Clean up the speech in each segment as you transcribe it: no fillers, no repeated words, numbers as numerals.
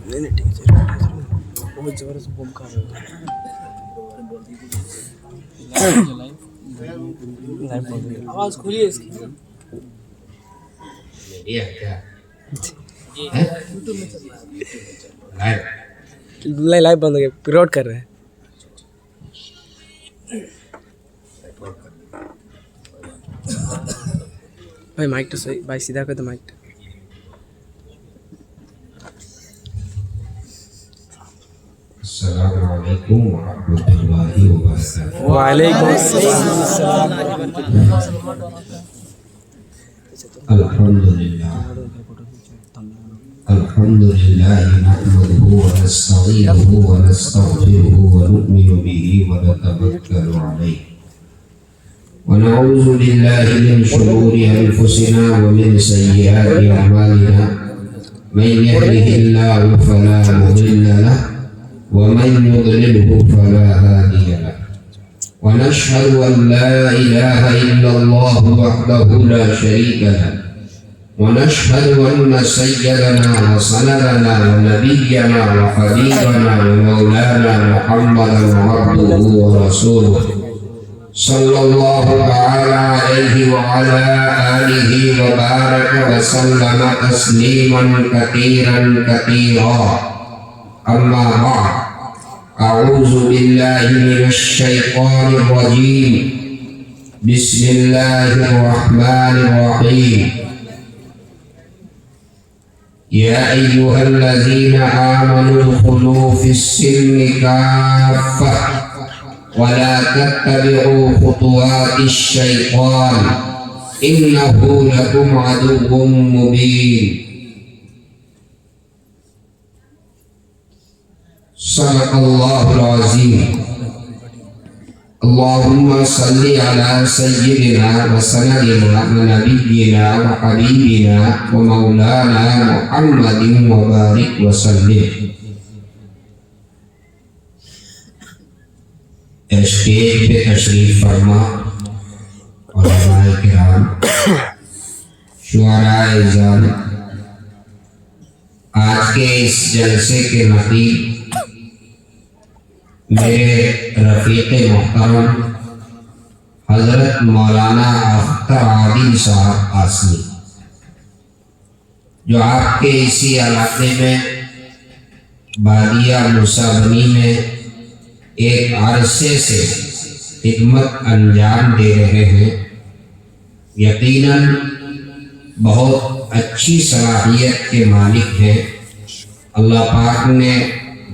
نہیں ٹھیک ہے بہت زبردست بم کر رہے آواز کھولیے اس کی لائیو بند ہو گیا ریکارڈ کر رہے ہیں بھائی مائک تو صحیح بھائی سیدھا کر دو مائک السلام علیکم ورحمۃ اللہ وبرکاتہ. وعلیکم السلام الحمد لله نحمده ونستعينه ونستغفره ونؤمن به ونتوكل عليه ونعوذ بالله من شرور أنفسنا ومن سيئات أعمالنا من يهده الله فلا مضل له ومن يضلله فلا هادي له ونشهد أن لا إله إلا الله وحده لا شريك له ونشهد أن سيدنا وسندنا ونبينا وحبيبنا ومولانا محمدا عبده ورسوله صلى الله تعالى عليه وعلى آله وبارك وسلم تسليما كثيرا كثيرا. أما بعد أعوذ بالله من الشيطان الرجيم بسم الله الرحمن الرحيم. يا أيها الذين آمنوا ادخلوا في السلم كافة ولا تتبعوا خطوات الشيطان إنه لكم عدو مبين. صدق الله العظيم. اللهم صل على سيدنا وسندنا ونبينا وحبيبنا ومولانا محمد وبارك وسلم. اسٹیج پہ تشریف فرما علماء کرام شعراء اعزام آج کے اس جلسے کے نقیب میرے رفیق محترم حضرت مولانا اختر عادل صاحب آسمی جو آپ کے اسی علاقے میں بادیہ موسیٰ بنی میں ایک عرصے سے خدمت انجام دے رہے ہیں. یقیناً بہت اچھی صلاحیت کے مالک ہیں. اللہ پاک نے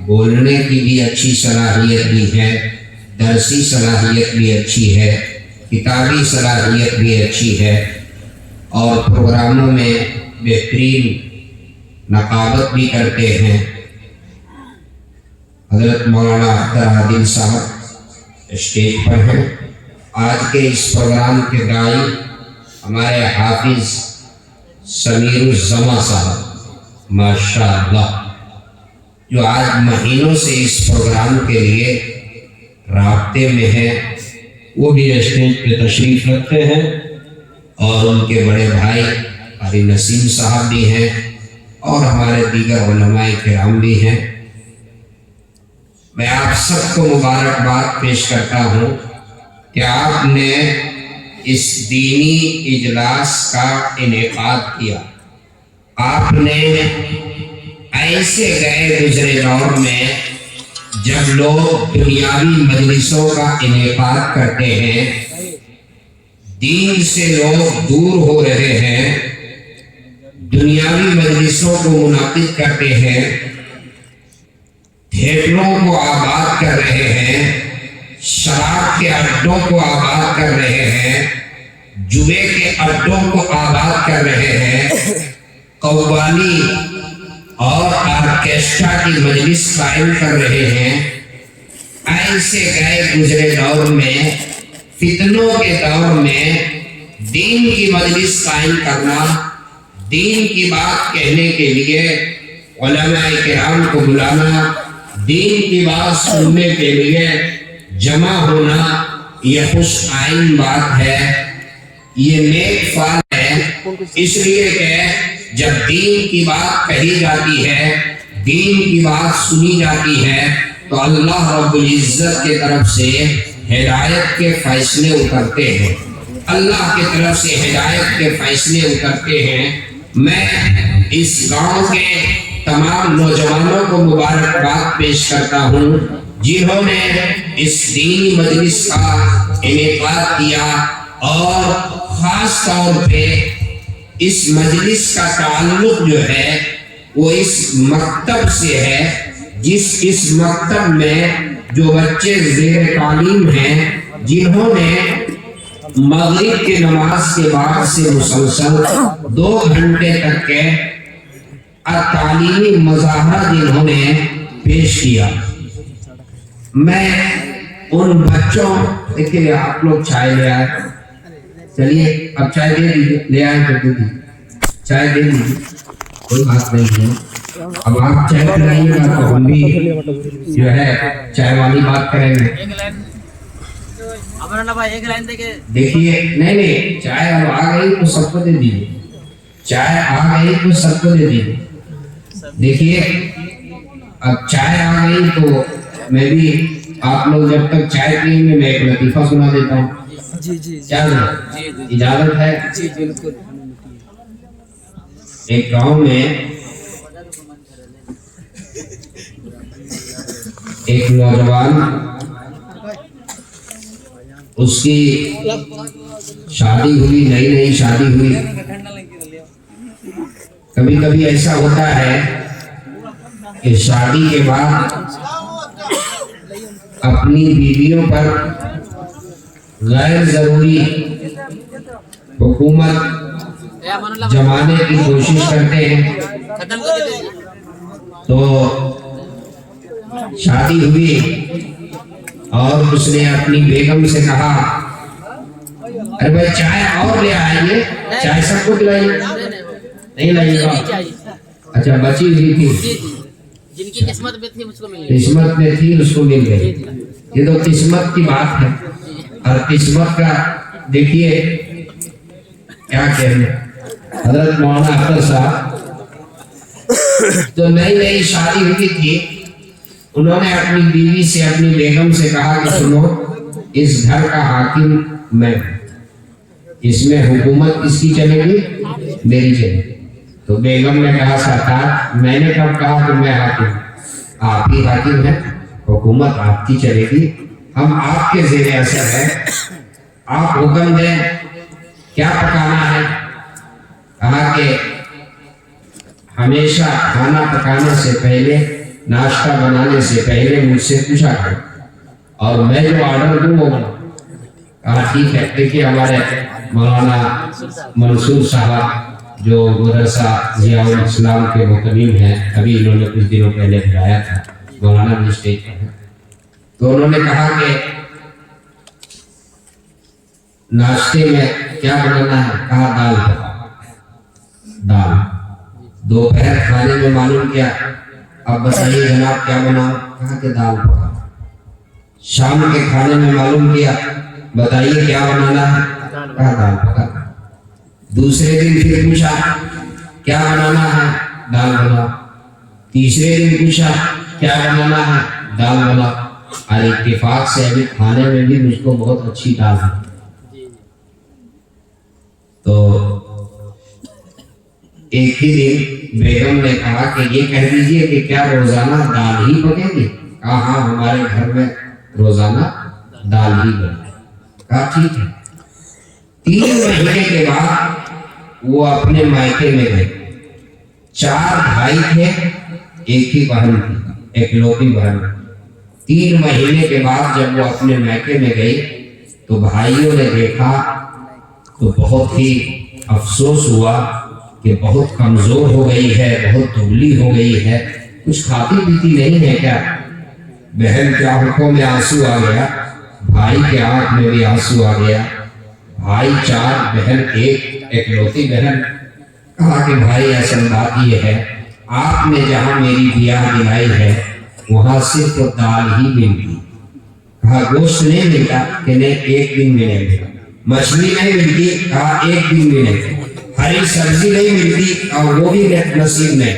بولنے کی بھی اچھی صلاحیت دی ہے, درسی صلاحیت بھی اچھی ہے, کتابی صلاحیت بھی اچھی ہے اور پروگراموں میں بہترین نقابت بھی کرتے ہیں. حضرت مولانا اختر عادل صاحب اسٹیج پر ہیں. آج کے اس پروگرام کے داعی ہمارے حافظ سمیر الزما صاحب ماشاء اللہ جو آج مہینوں سے اس پروگرام کے لیے رابطے میں ہیں, وہ بھی اسٹیج پہ تشریف رکھتے ہیں اور ان کے بڑے بھائی قاری نسیم صاحب بھی ہیں اور ہمارے دیگر علماء کرام بھی ہیں. میں آپ سب کو مبارکباد پیش کرتا ہوں کہ آپ نے اس دینی اجلاس کا انعقاد کیا. آپ نے ایسے گئے گزرے دور میں جب لوگ دنیاوی مجلسوں کا انعقاد کرتے ہیں, دین سے لوگ دور ہو رہے ہیں, دنیاوی مجلسوں کو منعقد کرتے ہیں, تھیٹروں کو آباد کر رہے ہیں, شراب کے اڈوں کو آباد کر رہے ہیں, جوئے کے اڈوں کو آباد کر رہے ہیں, قوالی اور آرکیسٹرا کی مجلس قائم کر رہے ہیں. ایسے گئے گزرے دور میں, فتنوں کے دور میں دین کی مجلس قائم کرنا, دین کی بات کہنے کے لیے علماء کرام کو بلانا, دین کی بات سننے کے لیے جمع ہونا, یہ خوش آئین بات ہے, یہ نیک فعل ہے. اس لیے کہ جب دین کی بات کہی جاتی ہے, دین کی بات سنی جاتی ہے تو اللہ رب العزت کی طرف سے ہدایت کے فیصلے اترتے ہیں، اللہ کی طرف سے ہدایت کے فیصلے اترتے ہیں۔ میں اس گاؤں کے تمام نوجوانوں کو مبارکباد پیش کرتا ہوں جنہوں نے اس دینی مجلس کا انعقاد کیا، اور خاص طور پہ اس مجلس کا تعلق جو ہے وہ اس مکتب سے ہے، اس مکتب میں جو بچے زیر تعلیم ہیں، جنہوں نے مغرب کی نماز کے بعد سے مسلسل 2 گھنٹے تک کے تعلیمی مظاہرہ جنہوں نے پیش کیا۔ میں ان بچوں، دیکھیے آپ لوگ چائے لے آئے، چلیے اب چائے دے دیجیے، لے آئے تو دے دیجیے، چائے دے دیجیے، کوئی بات نہیں ہے۔ اب آپ چائے پلائیے گا تو ہم بھی جو ہے چائے والی بات کریں گے۔ دیکھیے نہیں چائے اب آ گئی تو سب کو دے دیجیے، چائے آ گئی تو سب کو دے دیجیے۔ دیکھیے اب چائے آ گئی تو میں بھی، آپ لوگ جب تک چائے پئیں گے میں ایک لطیفہ سنا دیتا ہوں۔ کیا اجازت ہے؟ جی بالکل۔ ایک گاؤں میں ایک نوجوان، اس کی شادی ہوئی، نئی شادی ہوئی۔ کبھی کبھی ایسا ہوتا ہے کہ شادی کے بعد اپنی بیویوں پر غیر ضروری حکومت جمانے کی کوشش کرتے ہیں۔ تو شادی ہوئی اور اس نے اپنی بیگم سے کہا، ارے بھائی چائے اور لے آئیے، چائے سب کو پلائیے، نہیں لائیے گا؟ اچھا بچی ہوئی تھی، جن کی قسمت میں تھی اس کو مل گئی، قسمت میں تھی اس کو مل گئی۔ یہ تو قسمت کی بات ہے، اور قسمت کا دیکھیے کیا کہنا۔ حضرت مولانا اختر صاحب تو نئی شادی ہوئی تھی، انہوں نے اپنی بیوی سے، اپنی بیگم سے کہا کہ سنو، اس گھر کا حاکم میں ہوں، اس میں حکومت کس کی چلے گی؟ میری چلے گی۔ تو بیگم نے کہا سرکار میں نے کب کہا کہ میں حاکم ہوں؟ آپ ہی حاکم ہیں، حکومت آپ کی چلے گی، ہم آپ کے زیر اثر ہیں، آپ حکم دیں کیا پکانا ہے۔ کہا کہ ہمیشہ کھانا پکانے سے پہلے، ناشتہ بنانے سے پہلے مجھ سے پوچھا کرو، اور میں جو آرڈر دوں وہ بناؤ۔ کہا ٹھیک ہے۔ دیکھیے ہمارے مولانا منصور صاحب جو مدرسہ ضیاء الاسلام کے متمم ہیں، ابھی انہوں نے کچھ دنوں پہلے بلایا تھا، مولانا بھی اسٹیج پر ہیں، تو انہوں نے کہا کہ ناشتے میں کیا بنانا ہے؟ کہا دال پکا، دال۔ دوپہر کھانے میں معلوم کیا، اب بتائیے جناب کیا بناؤ؟ کہا کہ دال پکا۔ شام کے کھانے میں معلوم کیا، بتائیے کیا بنانا ہے؟ کہا دال پکا۔ دوسرے دن پھر پوچھا کیا بنانا ہے؟ دال بناؤ۔ تیسرے دن پوچھا کیا بنانا ہے؟ دال بناؤ۔ اور اتفاق سے ابھی کھانے میں بھی مجھ کو بہت اچھی دال ہے۔ تو ایک ہی دن بیگم نے کہا کہ یہ کہہ دیجئے کہ کیا روزانہ دال ہی پکے گی؟ کہا ہاں ہمارے گھر میں روزانہ دال ہی بنے۔ کہا ٹھیک ہے۔ 3 مہینے کے بعد وہ اپنے مائکے میں گئے۔ 4 بھائی تھے، ایک ہی بہن تھی، ایک لوٹی بہن۔ 3 مہینے کے بعد جب وہ اپنے مائکے میں گئی تو بھائیوں نے دیکھا تو بہت ہی افسوس ہوا کہ بہت کمزور ہو گئی ہے، بہت دبلی ہو گئی ہے، کچھ کھاتی پیتی نہیں ہے کیا؟ بہن کے آنکھوں میں آنسو آ گیا، بھائی کے آنکھ میں بھی آنسو آ گیا۔ بھائی 4 بہن ایک لوتی بہن۔ کہا کہ بھائی اصل بات یہ ہے، آپ نے جہاں میری بیاہ دلائی ہے وہاں صرف دال ہی ملتی۔ کہا گوشت نہیں ملتا؟ کہ نہیں، ایک دن ملے گا۔ مچھلی نہیں ملتی؟ کہا ایک دن ملے گا۔ ہری سبزی نہیں ملتی؟ اور وہ بھی نصیب نہیں۔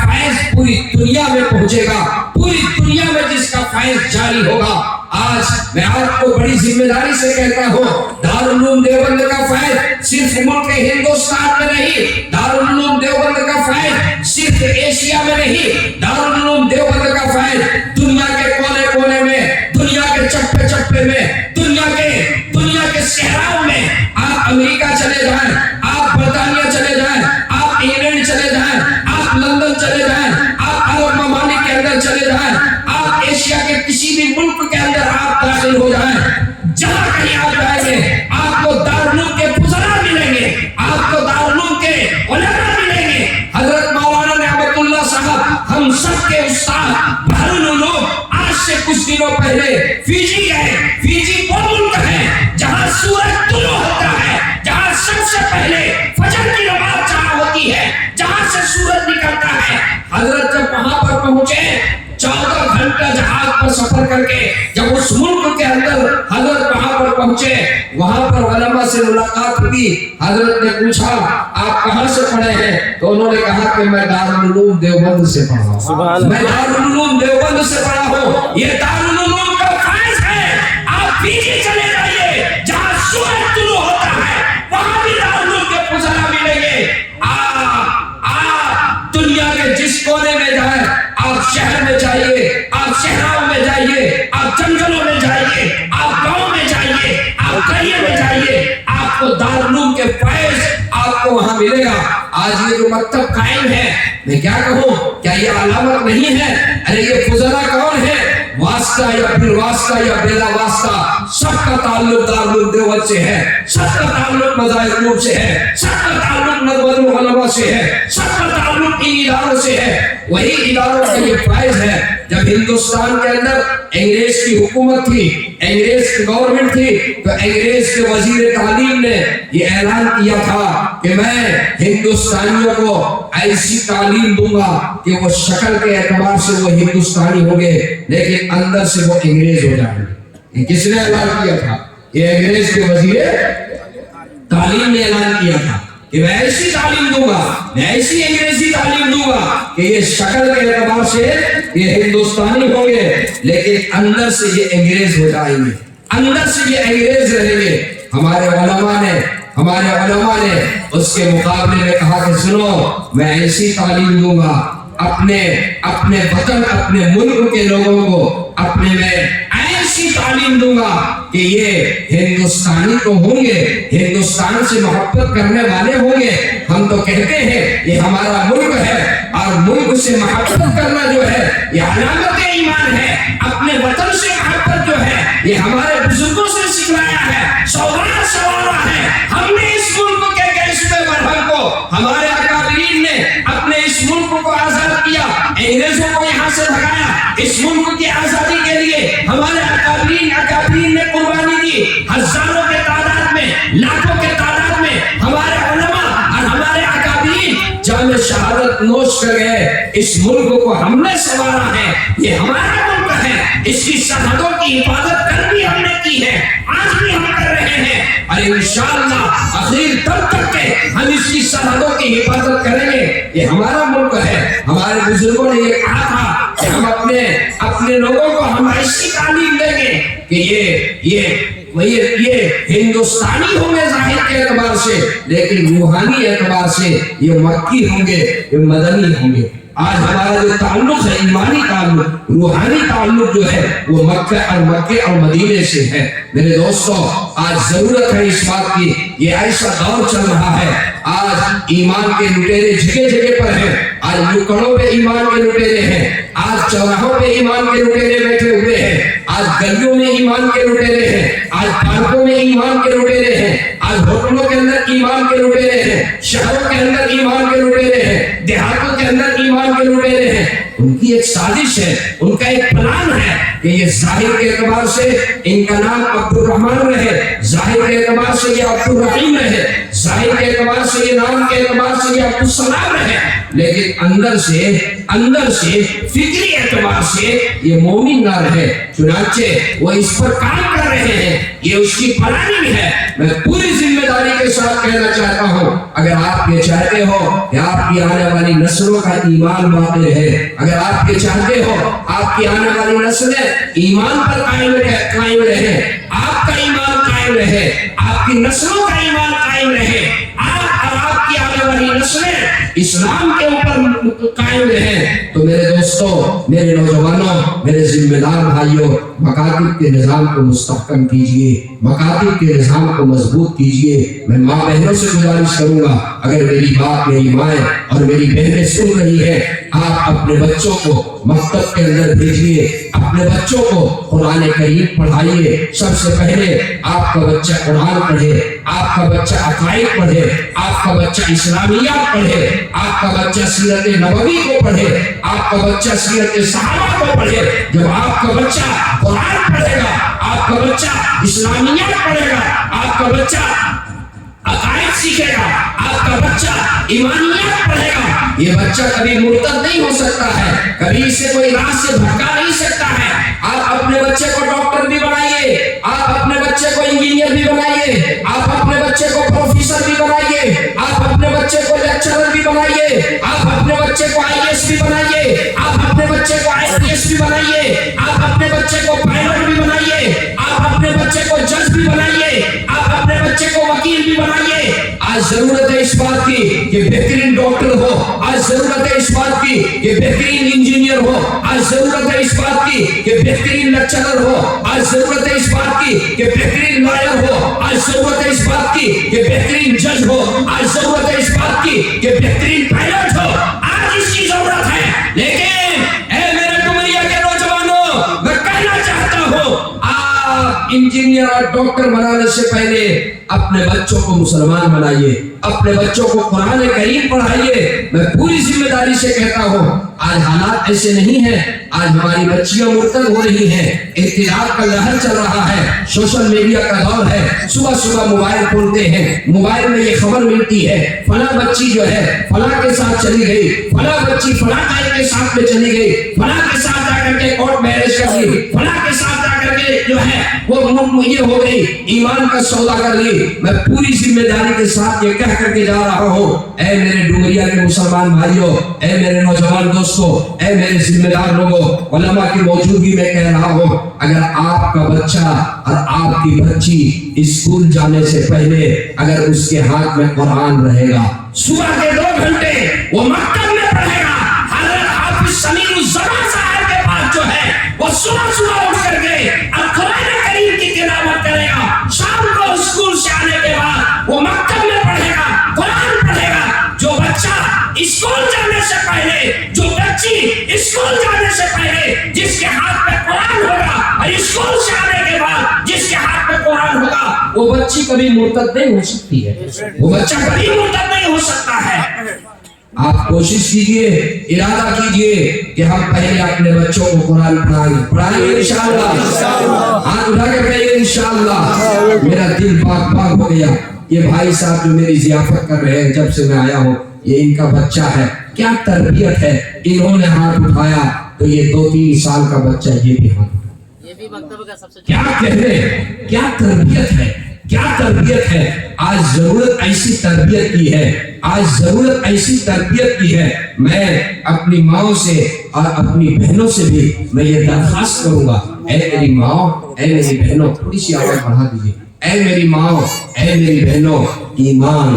فیض پوری دنیا میں پہنچے گا، پوری دنیا میں جس کا فیض جاری ہوگا۔ آج میں آپ کو بڑی ذمہ داری سے کہتا ہوں، دارالعلوم دیوبند کا فیض صرف ملک ہندوستان میں نہیں، دارالعلوم دیوبند کا فیض صرف ایشیا میں نہیں، دارالعلوم دیوبند کا فیض دنیا کے کونے کونے میں، دنیا کے چپے چپے میں، دنیا کے صحراؤں میں۔ آپ امریکہ چلے جائیں، آپ برطانیہ چلے جائیں، آپ انگلینڈ چلے جائیں، آپ لندن چلے جائیں، آپ عرب ممالک کے اندر چلے جائیں، آپ ایشیا کے کسی بھی ملک کے اندر آپ داخل ہو جائیں، جہاں کہیں آپ جائیں گے آپ کو دارالعلوم کے فضلاء ملیں گے، آپ کو دارالعلوم کے علماء ملیں گے۔ حضرت مولانا نعمت اللہ صاحب ہم سب کے استاد بحرالعلوم آج سے کچھ دنوں پہلے فیجی گئے۔ فیجی وہ ملک ہے جہاں سورج طلوع ہوتا ہے، جہاں سب سے پہلے فجر کی نماز جہاں ہوتی ہے، جہاں سے سورج نکلتا ہے۔ حضرت جب وہاں پر پہنچے 14 گھنٹہ جہاز پر سفر کر کے جب اس ملک کے اندر حضرت وہاں پر پہنچے، وہاں پر علماء سے ملاقات ہوئی۔ حضرت نے پوچھا آپ کہاں سے پڑھے ہیں؟ تو انہوں نے کہا کہ میں دارالعلوم دیوبند سے پڑھا ہوں، میں دارالعلوم دیوبند سے پڑھا ہوں۔ یہ دارالعلوم کا فیض ہے۔ آپ فیجی چلے جائیے جہاں سورج طلوع ہوتا ہے، وہاں بھی دارالعلوم کے فضلاء ملیں گے۔ آپ دنیا کے جس کونے میں جائیں، آپ شہر میں جائیے، آپ صحراؤں میں جائیے، آپ جنگلوں میں جائیے، آپ گاؤں میں جائیے، آپ قریے میں جائیے، آپ کو دارالعلوم کے فیض آپ کو وہاں ملے گا۔ آج یہ جو مکتب قائم ہے، میں کیا کہوں، کیا یہ علامت نہیں ہے؟ ارے یہ فضلاء کون ہے؟ واسطہ یا پھر واسطہ یا بلا واسطہ، سب کا تعلق دارالعلوم دیوبند سے ہے، سب کا تعلق مظاہر علوم سے ہے، سب کا تعلق ندوۃ العلماء سے ہے، سب کا تعلق ان اداروں سے ہے۔ وہی اداروں کا یہ فیض ہے۔ جب ہندوستان کے اندر انگریز کی حکومت تھی، انگریز کی گورنمنٹ تھی، تو انگریز کے وزیر تعلیم نے یہ اعلان کیا تھا کہ میں ہندوستانیوں کو ایسی تعلیم دوں گا کہ وہ شکل کے اعتبار سے وہ ہندوستانی ہوں گے لیکن اندر سے وہ انگریز ہو جائیں گے۔ کس نے اعلان کیا تھا؟ یہ انگریز کے وزیر تعلیم نے اعلان کیا تھا کہ میں ایسی تعلیم دوں گا، میں ایسی انگریزی تعلیم دوں گا کہ یہ شکل کے اعتبار سے یہ ہندوستانی ہوں گے لیکن اندر سے یہ انگریز ہو جائیں گے، اندر سے یہ انگریز رہیں گے۔ ہمارے علماء نے اس کے مقابلے میں کہا کہ سنو، میں ایسی تعلیم دوں گا، اپنے وطن، اپنے ملک کے لوگوں کو اپنے میں ایسی تعلیم دوں گا کہ یہ ہندوستانی تو ہوں گے، ہندوستان سے محبت کرنے والے ہوں گے۔ ہم تو کہتے ہیں یہ ہمارا ملک ہے، اور ملک سے محبت کرنا جو ہے یہ علامت ایمان ہے۔ اپنے وطن سے محبت جو ہے یہ ہمارے بزرگوں سے سکھلایا ہے، سوارا ہے۔ ہم نے اس ملک کے گیسویں مرہم کو، ہمارے اکابرین نے اپنے اس ملک کو آزاد کیا، انگریزوں کو یہاں سے بھگایا۔ اس ملک کی آزادی کے لیے ہمارے اکابرین نے قربانی دی، ہزاروں کے تعداد میں، لاکھوں کے تعداد میں ہمارے علماء اور ہمارے اکابرین جام شہادت نوش کر گئے۔ اس ملک کو ہم نے سنوارا ہے، یہ ہمارا ملک ہے، اس کی سرحدوں کی حفاظت کل بھی ہم نے کی ہے، آج بھی ہم کر رہے ہیں، اور انشاءاللہ آخر دم تک کے ہم اس کی سرحدوں کی حفاظت کریں گے۔ یہ ہمارا ملک ہے۔ ہمارے بزرگوں نے یہ کہا تھا کہ ہم اپنے لوگوں کو ہم ایسی تعلیم دیں گے کہ یہ ہندوستانی ہوں گے ظاہر کے اعتبار سے لیکن روحانی اعتبار سے یہ مکی ہوں گے، یہ مدنی ہوں گے۔ آج ہمارا جو تعلق ہے، ایمانی تعلق، روحانی تعلق جو ہے وہ مکے اور مدینے سے ہے۔ میرے دوستو، آج ضرورت ہے اس بات کی، یہ ایسا دور چل رہا ہے، آج ایمان کے لٹیرے جگہ جگہ پر ہیں، آج نکڑوں پہ ایمان کے لٹیرے ہیں، آج چوراہوں پہ ایمان کے لٹیرے بیٹھے ہوئے ہیں، آج گلیوں میں ایمان کے لٹیرے ہیں، آج پارکوں میں ایمان کے لٹیرے ہیں، آج ہوٹلوں کے اندر ایمان کے لٹیرے ہیں، شہروں کے اندر ایمان کے لٹیرے ہیں، دیہاتوں کے اندر ایمان کے لٹیرے ہیں۔ ان کی ایک سازش ہے، ان کا ایک پلان ہے کہ یہ ظاہر کے اعتبار سے ان کا نام عبد الرحمن رہے، ظاہر کے اعتبار سے یہ عبد الرحیم رہے، ظاہر کے اعتبار سے یہ نام کے اعتبار سے یہ عبد السلام رہے، لیکن اندر سے فکری اعتبار سے یہ مومن نہ رہے۔ چنانچہ وہ اس پر کام کر رہے ہیں، یہ اس کی پلاننگ ہے۔ میں پوری ذمہ داری داری کے ساتھ کہنا چاہتا ہوں، اگر آپ یہ چاہتے ہو کہ آپ کی آنے والی نسلوں کا ایمان باقی رہے، اگر آپ یہ چاہتے ہو آپ کی آنے والی نسلیں ایمان پر قائم رہے، آپ کا ایمان قائم رہے، آپ کی نسلوں کا ایمان قائم رہے، آپ اور آپ کی آنے والی نسلیں اسلام کے اوپر قائم رہیں، تو میرے دوستوں، میرے نوجوانوں، میرے ذمہ دار بھائیوں، مکاتب کے نظام کو مستحکم کیجئے، مکاتب کے نظام کو مضبوط کیجئے۔ میں ماں بہنوں سے گزارش کروں گا، اگر میری بات میری مائیں اور میری بہنیں سن رہی ہیں، آپ اپنے بچوں کو مکتب کے اندر بھیجیے، اپنے بچوں کو قرآن کریم پڑھائیے۔ سب سے پہلے آپ کا بچہ قرآن پڑھے، آپ کا بچہ عقائد پڑھے، آپ کا بچہ اسلامیات پڑھے، آپ کا بچہ سیرت نبوی کو پڑھے، آپ کا بچہ سیرت صحابہ کو پڑھے۔ جب آپ کا بچہ قرآن پڑھے گا، آپ کا بچہ اسلامیات پڑھے گا، آپ کا بچہ عقائد سیکھے گا، آپ کا بچہ ایمانیات پڑھے گا، یہ بچہ کبھی مرتد نہیں ہو سکتا ہے، کبھی اسے کوئی راہ سے بھٹکا نہیں سکتا ہے۔ آپ اپنے بچے کو ڈاکٹر بھی بنائیے، آپ اپنے بچے کو انجینئر بھی بنائیے، آپ اپنے بچے کو پروفیسر بھی بنائیے، آپ اپنے بچے کو لیکچرر بھی بنائیے، آپ اپنے بچے کو IAS بھی بنائیے، آپ اپنے بچے کو IPS بھی بنائیے، آپ اپنے بچے کو پائلٹ بھی بنائیے، آپ اپنے بچے کو جج بھی بنائیے، آپ اپنے بچے کو وکیل بھی بنائیے۔ آج ضرورت ہے اس بات کی کہ بہترین ڈاکٹر ہو، آج ضرورت ہے اس بات کی کہ بہترین انجینئر ہو، آج ضرورت ہے اس بات کی کہ بہترین لیکچرر ہو، آج ضرورت ہے اس بات کی کہ بہترین لائر ہو، آج ضرورت ہے اس بات کی کہ بہترین جج ہو، آج ضرورت ہے اس بات کی کہ بہترین پائلٹ ہو۔ آج اس کی ضرورت ہے، لیکن اے میرے ڈومریا کے نوجوانوں، میں کہنا چاہتا ہوں، آپ انجینئر اور ڈاکٹر بنانے سے پہلے اپنے بچوں کو مسلمان بنائیے، اپنے بچوں کو قرآن کریم پڑھائیے۔ میں پوری ذمہ داری سے کہتا ہوں، آج حالات ایسے نہیں ہیں، آج ہماری بچیاں مرتد ہو رہی ہیں، احتجاج کا لہر چل رہا ہے، سوشل میڈیا کا دور ہے، صبح صبح موبائل کھولتے ہیں، موبائل میں یہ خبر ملتی ہے فلاں بچی جو ہے فلاں کے ساتھ چلی گئی، فلاں بچی فلاں کے ساتھ میں چلی گئی، فلاں کے ساتھ جا کر کے کورٹ میرج کر لی، فلاں کے ساتھ جا کر کے جو ہے وہ یہ ہو گئی، ایمان کا سودا کر لی۔ میں پوری ذمہ داری کے ساتھ یہ کہہ کر کے جا رہا ہوں، اے میرے ڈومریا کے مسلمان بھائیوں، اے میرے نوجوان دوستوں، اے میرے ذمہ دار لوگوں، علماء کی موجودگی میں کہہ رہا ہوں، اگر آپ کا بچہ اور آپ کی بچی اسکول جانے سے پہلے اگر اس کے ہاتھ میں قرآن رہے گا، صبح کے 2 گھنٹے وہ مکتب میں پڑھے گا، حضرت حافظ سمیر الزمان صاحب کے پاس جو ہے وہ صبح صبح اٹھ کر کے قرآن کریم کی تلاوت کرے گا، شام کو اسکول سے آنے کے بعد وہ مکتب میں پڑھے گا، قرآن پڑھے گا۔ جو بچہ اسکول جانے سے پہلے، جو بچی اسکول جانے سے پہلے جس کے ہاتھ میں قرآن ہوگا اور اسکول سے آنے کے بعد جس کے ہاتھ میں قرآن ہوگا، وہ بچی کبھی مرتد نہیں ہو سکتی ہے، وہ بچہ کبھی مرتد نہیں ہو سکتا ہے۔ آپ کوشش کیجئے، ارادہ کیجئے کہ ہم پہلے اپنے بچوں کو قرآن پڑھائیں گے انشاءاللہ، ہاتھ اٹھا کے کہیے انشاءاللہ۔ میرا دل پاک پاک ہو گیا۔ یہ بھائی صاحب جو میری ضیافت کر رہے ہیں جب سے میں آیا ہوں، یہ ان کا بچہ ہے، کیا تربیت ہے، انہوں نے ہاتھ اٹھایا تو یہ 2-3 سال کا بچہ یہ بھی ہاتھ اٹھایا، یہ بھی مکتب کا سب سے کیا کہنے، کیا تربیت ہے، کیا تربیت ہے۔ آج ضرورت ایسی تربیت کی ہے، آج ضرورت ایسی تربیت کی ہے۔ میں اپنی ماں سے اور اپنی بہنوں سے بھی میں یہ درخواست کروں گا، اے میری ماں، اے میری بہنوں، تھوڑی سی آواز بڑھا دیجیے، اے میری ماں، اے میری بہنوں، ایمان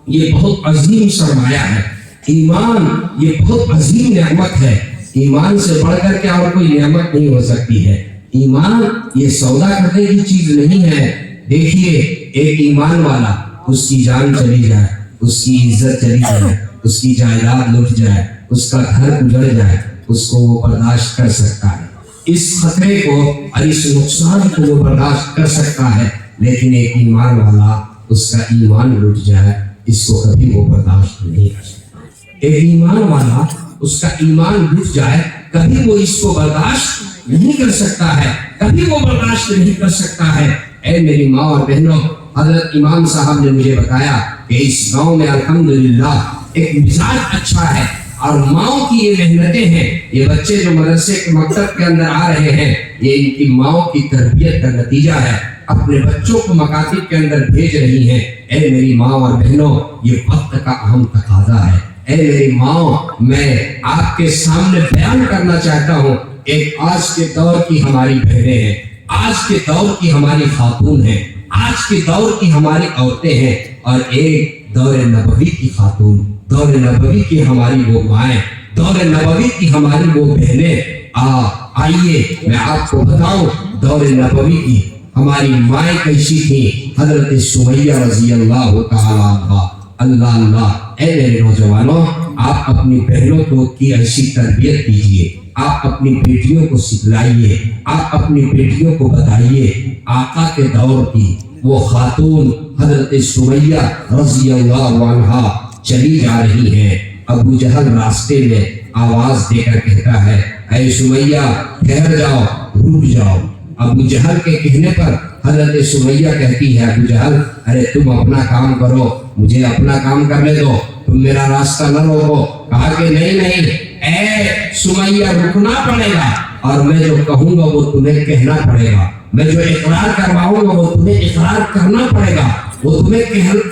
یہ بہت عظیم سرمایہ ہے، ایمان یہ بہت عظیم نعمت ہے، ایمان سے بڑھ کر کے اور کوئی نعمت نہیں ہو سکتی ہے۔ ایمان یہ سودا کرنے کی چیز نہیں ہے۔ دیکھیے، ایک ایمان والا، اس کی جان چلی جائے، اس کی عزت چلی جائے، اس کی جائیداد لٹ جائے، اس کا گھر اجڑ جائے، اس کو وہ برداشت کر سکتا ہے، اس خطرے کو اور اس نقصان کو وہ برداشت کر سکتا ہے، لیکن ایک ایمان والا، اس کا ایمان لٹ جائے، اس کو کبھی وہ برداشت نہیں کر سکتا۔ ایک ایمان والا، اس کا ایمان لٹ جائے، کبھی وہ اس کو برداشت نہیں کر سکتا ہے، کبھی وہ برداشت نہیں کر سکتا ہے۔ اے میری ماں اور بہنوں، حضرت امام صاحب نے مجھے بتایا کہ اس گاؤں میں الحمدللہ ایک مزاج اچھا ہے، اور ماؤں کی یہ محنتیں ہیں، یہ بچے جو مدرسے کے مکتب کے اندر آ رہے ہیں، یہ ان کی ماؤں کی تربیت کا نتیجہ ہے۔ اپنے بچوں کو مکاتب کے اندر بھیج رہی ہیں۔ اے میری ماں اور بہنوں، یہ وقت کا اہم تقاضا ہے۔ اے میری ماں، میں آپ کے سامنے بیان کرنا چاہتا ہوں، ایک آج کے دور کی ہماری بہنیں ہیں، آج کے دور کی ہماری خاتون ہیں، آج کے دور کی ہماری عورتیں ہیں، اور ایک دور نبوی کی خاتون، دور نبوی کی ہماری وہ مائیں، دور نبوی کی ہماری وہ بہنیں۔ آئیے میں آپ کو بتاؤں دور نبوی کی ہماری مائیں کیسی تھی۔ حضرت سمیہ رضی اللہ تعالی عنہ، اللہ اللہ، اے میرے نوجوانوں، آپ اپنی بہنوں کو کی ایسی تربیت کیجیے، آپ اپنی بیٹیوں کو سکھلائیے، آپ اپنی بیٹیوں کو بتائیے آقا کے دور کی وہ خاتون حضرت سمیہ رضی اللہ عنہا چلی جا رہی ہیں۔ ابو جہل راستے میں آواز دے کر کہتا ہے، اے سمیہ ٹھہر جاؤ، رک جاؤ۔ ابو جہل کے کہنے پر حضرت سمیہ کہتی ہے، ابو جہل ارے تم اپنا کام کرو، مجھے اپنا کام کرنے دو، تم میرا راستہ نہ روکو۔ کہا کہ نہیں نہیں اے سمیہ، رکنا پڑے گا، اور میں جو کہوں گا وہ تمہیں کہنا پڑے گا، میں جو اقرار کرواؤں گا وہ تمہیں اقرار کرنا پڑے گا، وہ تمہیں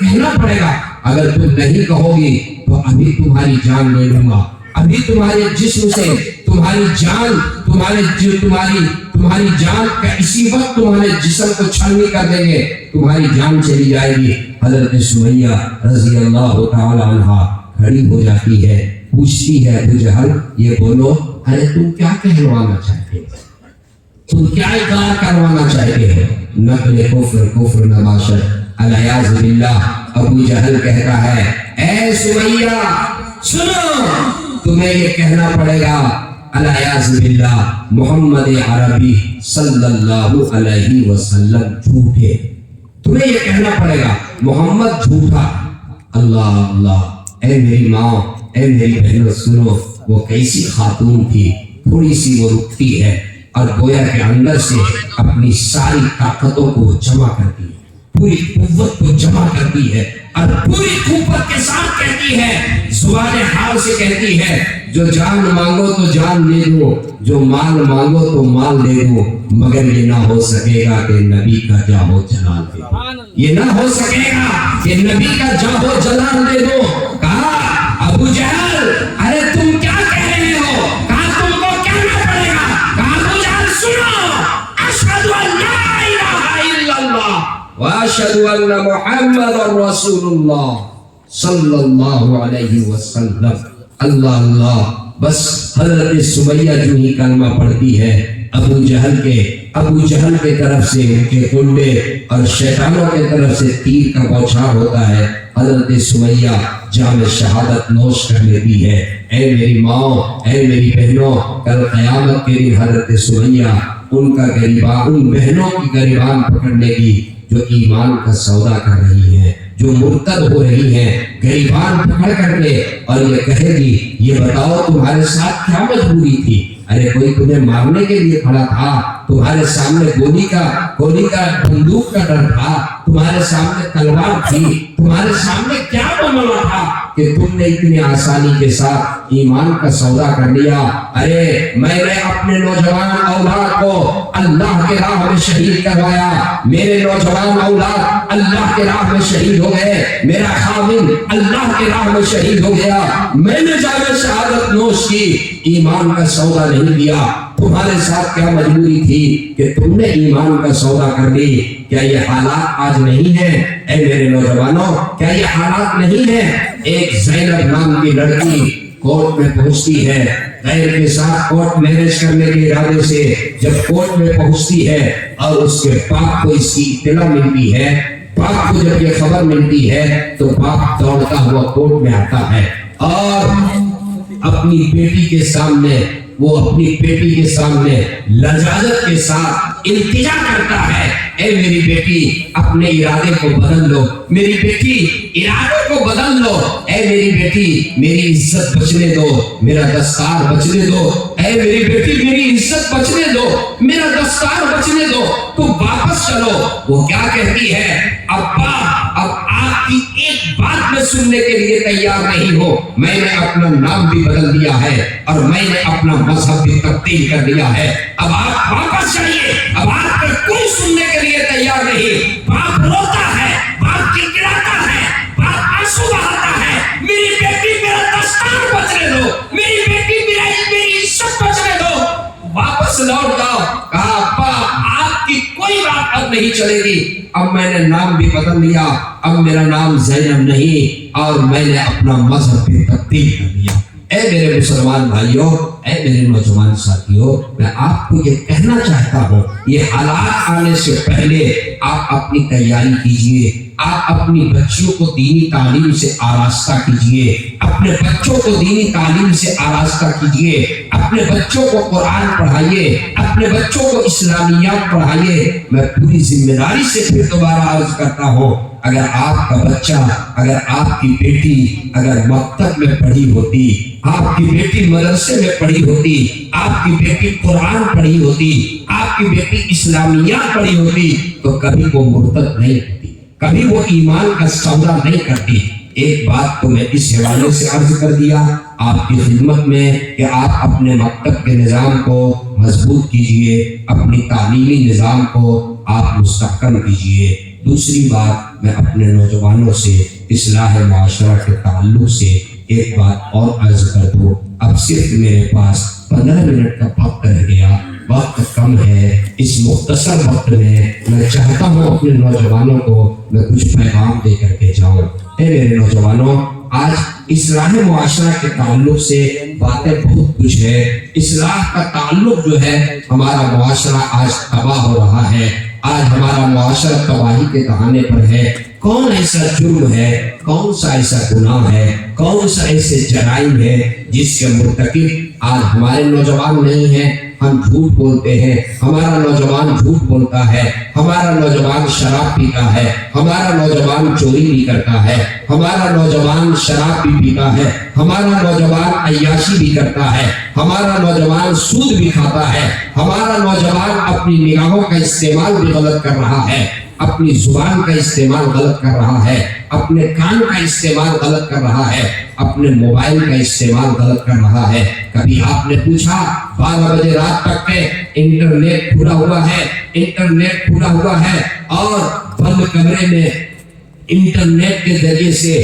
کہنا پڑے گا۔ اگر تم نہیں کہو گی تو ابھی تمہاری جان لے لوں گا، ابھی تمہارے جسم سے تمہاری جان، تمہاری جان کا اسی وقت تمہارے جسم کو چھلنی کر دیں گے، تمہاری جان چلی جائے گی۔ حضرت سمیہ رضی اللہ تعالی عنہا کھڑی ہو جاتی ہے، پوچھتی ہے ابو جہل یہ بولو، ارے تم کیا کہلوانا چاہتے ہو، تم کیا اقرار کروانا چاہتے ہو؟ نقل کفر نباشر الیاذ باللہ۔ ابو جہل کہتا ہے، اے سمیہ سنو، تمہیں یہ کہنا پڑے گا الیاذ باللہ محمد عربی صلی اللہ علیہ وسلم جھوٹے، تمہیں یہ کہنا پڑے گا محمد جھوٹا۔ اللہ اللہ، اے میری ماں، اے میری بہنوں سنو، وہ کیسی خاتون تھی، تھوڑی سی وہ رکتی ہے اور گویا کے اندر سے اپنی ساری طاقتوں کو جمع کرتی ہے، پوری قوت کو جمع کرتی ہے، اور پوری قوت کے ساتھ کہتی ہے، زبان حال سے کہتی ہے، جو جان مانگو تو جان لے دو، جو مال مانگو تو مال لے دو، مگر یہ نہ ہو سکے گا کہ نبی کا جاہو جلال دے دو، یہ نہ ہو سکے گا کہ نبی کا جاہو جلال دے دو۔ کہا ابو جہل ارے تم کیا کہہ رہے ہو؟ کہا تم کو کہنا پڑے گا۔ کہا ابو جہل سنو، اشہد ان لا الہ الا اللہ واشہد ان محمد رسول اللہ صلی اللہ علیہ وسلم۔ اللہ اللہ، بس حضرت سمیہ جو ہی کلمہ پڑھتی ہے، ابو جہل کے طرف سے ان کے کنڈے اور شیطانوں کے طرف سے تیر کا بوچھار ہوتا ہے۔ حضرت سمیہ جام شہادت نوش کر لیتی ہے۔ اے میری ماں، اے میری بہنوں، کل قیامت کے دن حضرت سمیہ ان بہنوں کی گریبان پکڑنے کی جو ایمان کا سودا کر رہی ہیں، جو مرتد ہو رہی ہیں، گریبان پکڑ کر کے، اور یہ کہے گی یہ بتاؤ تمہارے ساتھ کیا مجبوری تھی؟ ارے کوئی تمہیں مارنے کے لیے کھڑا تھا، تمہارے سامنے گولی کا بندوق کا ڈر تھا، تمہارے سامنے تلوار تھی، تمہارے سامنے کیا معاملہ تھا کہ تم نے اتنی آسانی کے ساتھ ایمان کا سودا کر لیا؟ ارے میں نے اپنے نوجوان اولاد کو اللہ کے راہ میں شہید کروایا، میرے نوجوان اولاد اللہ کے راہ میں شہید ہو گئے، میرا خادم اللہ کے راہ میں شہید ہو گیا، میں نے جام شہادت نوش کی، ایمان کا سودا نہیں کیا۔ تمہارے ساتھ کیا مجبوری تھی کہ تم نے ایمان کا سودا کر لی؟ کیا یہ حالات آج نہیں ہیں؟ اے میرے نوجوانوں، کیا یہ حالات نہیں ہیں؟ ایک زینب نام کی لڑکی کورٹ میں پہنچتی ہے، غیر کے ساتھ کورٹ میرج کرنے کے ارادے سے جب کورٹ میں پہنچتی ہے اور اس کے باپ کو اس کی اطلاع ملتی ہے، باپ کو جب یہ خبر ملتی ہے تو باپ دوڑتا ہوا کورٹ میں آتا ہے اور اپنی بیٹی کے سامنے لجاجت کے ساتھ التجا کرتا ہے، اے میری بیٹی اپنے ارادے کو بدل لو، میری بیٹی ارادے کو بدل لو، اے میری بیٹی میری عزت بچنے دو، میرا دستار بچنے دو، اے میری بیٹی میری عزت بچنے دو، میرا دستار بچنے دو، تو واپس چلو۔ وہ کیا کہتی ہے؟ ابا اب آپ کی ایک بات میں سننے کے لیے تیار نہیں ہو، میں نے اپنا نام بھی بدل دیا ہے اور میں نے اپنا مذہب بھی تبدیل کر دیا ہے، اب آپ واپس جائیے، اب آپ کا کوئی سننے کے لیے لیے تیار نہیں. باپ روتا ہے, باپ گڑگڑاتا ہے, باپ آنسو بہاتا ہے, میری بیٹی میرا دستار بچنے دو, میری بیٹی میری عزت بچنے دو, واپس لوٹ جاؤ. کہا ابا آپ کی کوئی بات اب نہیں چلے گی, اب میں نے نام بھی بدل لیا, اب میرا نام زینب نہیں اور میں نے اپنا مذہب بھی تبدیل کر دیا. اے میرے مسلمان بھائیوں, اے میرے نوجوان ساتھیوں, میں آپ کو یہ کہنا چاہتا ہوں, یہ حالات آنے سے پہلے آپ اپنی تیاری کیجئے, آپ اپنی بچیوں کو دینی تعلیم سے آراستہ کیجئے, اپنے بچوں کو دینی تعلیم سے آراستہ کیجئے, اپنے بچوں کو قرآن پڑھائیے, اپنے بچوں کو اسلامیات پڑھائیے. میں پوری ذمہ داری سے پھر دوبارہ عرض کرتا ہوں, اگر آپ کا بچہ, اگر آپ کی بیٹی اگر مکتب میں پڑھی ہوتی, آپ کی بیٹی مدرسے میں پڑھی ہوتی, آپ کی بیٹی قرآن پڑھی ہوتی, آپ کی بیٹی اسلامیات پڑھی ہوتی, تو کبھی وہ مرتد نہیں ہوتی, کبھی وہ ایمان کا سودا نہیں کرتی. ایک بات تو میں اس حوالے سے عرض کر دیا آپ کی خدمت میں کہ آپ اپنے مکتب کے نظام کو مضبوط کیجئے, اپنی تعلیمی نظام کو آپ مستحکم کیجئے. دوسری بات میں اپنے نوجوانوں سے اصلاح معاشرہ کے تعلق سے ایک بات اور عرض کر دوں. اب صرف میرے پاس 15 منٹ کا وقت رہ گیا, وقت کم ہے. اس مختصر وقت میں چاہتا ہوں اپنے نوجوانوں کو میں کچھ پیغام دے کر کے جاؤں. اے میرے نوجوانوں, آج اصلاح معاشرہ کے تعلق سے باتیں بہت کچھ ہے. اصلاح کا تعلق جو ہے, ہمارا معاشرہ آج تباہ ہو رہا ہے, آج ہمارا معاشرہ تباہی کے دہانے پر ہے. کون ایسا جرم ہے, کون سا ایسا گناہ ہے, کون سا ایسے جرائم ہے جس کے مرتکب آج ہمارے نوجوان نہیں ہیں. ہم جھوٹ بولتے ہیں, ہمارا نوجوان جھوٹ بولتا ہے, ہمارا نوجوان شراب پیتا ہے, ہمارا نوجوان چوری بھی کرتا ہے, ہمارا نوجوان شراب بھی پیتا ہے, ہمارا نوجوان عیاشی بھی کرتا ہے, ہمارا نوجوان سود بھی کھاتا ہے, ہمارا نوجوان اپنی نگاہوں کا استعمال بھی غلط کر رہا ہے, اپنی زبان کا استعمال غلط کر رہا ہے, اپنے کان کا استعمال غلط کر رہا ہے, اپنے موبائل کا استعمال غلط کر رہا ہے. کبھی آپ نے پوچھا 12 بجے رات تک کے انٹرنیٹ کھلا ہوا ہے, انٹرنیٹ کھلا ہوا ہے اور بند کمرے میں انٹرنیٹ کے ذریعے سے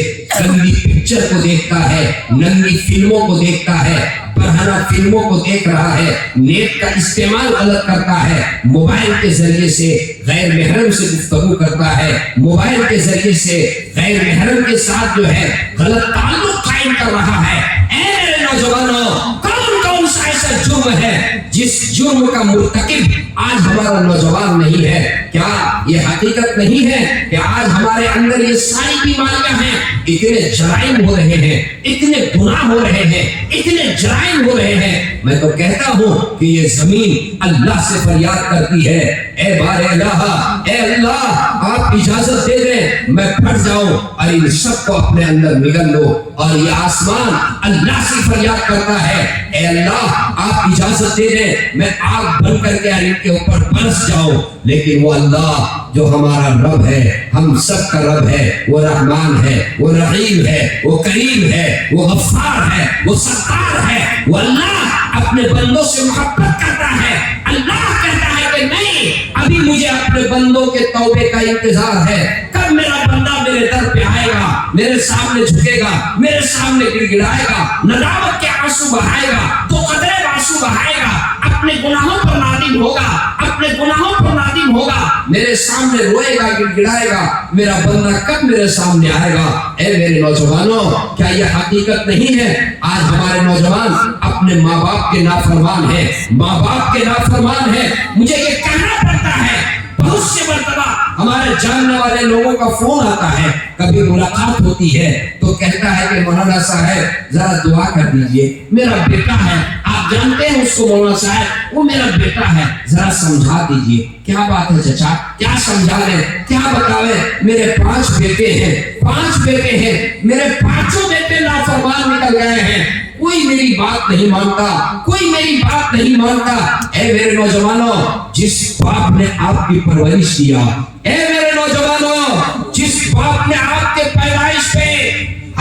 گندی پکچر کو دیکھتا ہے, ننگی فلموں کو دیکھتا ہے, برہنہ فلموں کو دیکھ رہا ہے, نیٹ کا استعمال غلط کرتا ہے, موبائل کے ذریعے سے غیر محرم سے گفتگو کرتا ہے, موبائل کے ذریعے سے غیر محرم کے ساتھ جو ہے غلط تعلق قائم کر رہا ہے. اے میرے نوجوانوں, کون کون سا ایسا جرم ہے جس جرم کا مرتکب آج ہمارا نوجوان نہیں ہے؟ کیا یہ حقیقت نہیں ہے کہ آج ہمارے اندر یہ ساری بیماریاں ہیں؟ اتنے جرائم ہو رہے ہیں, اتنے گناہ ہو رہے ہیں, اتنے جرائم ہو رہے ہیں. میں تو کہتا ہوں کہ یہ زمین اللہ سے فریاد کرتی ہے, اے بار الہ, اے اللہ آپ اجازت دے دیں میں پھٹ جاؤں اور ان سب کو اپنے اندر نگل لو. اور یہ آسمان اللہ سے فریاد کرتا ہے, اے اللہ آپ اجازت دے دیں میں آگ بن کر کے ان کے اوپر برس جاؤں. لیکن وہ اللہ جو ہمارا رب ہے, ہم سب کا رب ہے, وہ رحمان ہے, وہ رحیم ہے, وہ کریم ہے, وہ غفار ہے, وہ ستار ہے. وہ اللہ اپنے بندوں سے محبت کرتا ہے. اللہ کہتا ہے کہ نہیں, ابھی مجھے اپنے بندوں کے توبے کا انتظار ہے. کب میرا بندہ میرے در پہ آئے گا, میرے سامنے جھکے گا, میرے سامنے گڑگڑائے گا, ندامت کے آنسو بہائے گا, تو قدرے آنسو بہائے گا, اپنے گناہوں پر نادم ہوگا, اپنے گناہوں پر نادم ہوگا, میرے سامنے روئے گا, گڑگڑائے گا. میرا بندہ کب میرے سامنے آئے گا؟ اے میرے نوجوانوں, کیا یہ حقیقت نہیں ہے آج ہمارے نوجوان اپنے ماں باپ کے نافرمان ہیں, ماں باپ کے نافرمان ہیں؟ مجھے یہ کہنا پڑتا ہے, بہت سے مرتبہ ہمارے جاننے والے لوگوں کا فون آتا ہے, کبھی ملاقات ہوتی ہے تو کہتا ہے کہ مولانا صاحب ذرا دعا کر دیجئے, میرا بیٹا ہے, آپ جانتے ہیں اس کو مولانا صاحب, وہ میرا بیٹا ہے, ذرا سمجھا دیجئے. کیا بات ہے چچا, کیا سمجھا لیں, کیا بتاویں؟ میرے 5 بیٹے ہیں, 5 بیٹے ہیں, میرے 5 بیٹے نافرمان نکل گئے ہیں, کوئی میری بات نہیں مانتا, کوئی میری بات نہیں مانتا. اے میرے نوجوانوں, جس باپ نے آپ کی پرورش کیا, اے میرے نوجوانوں, جس باپ نے آپ کے پیدائش پہ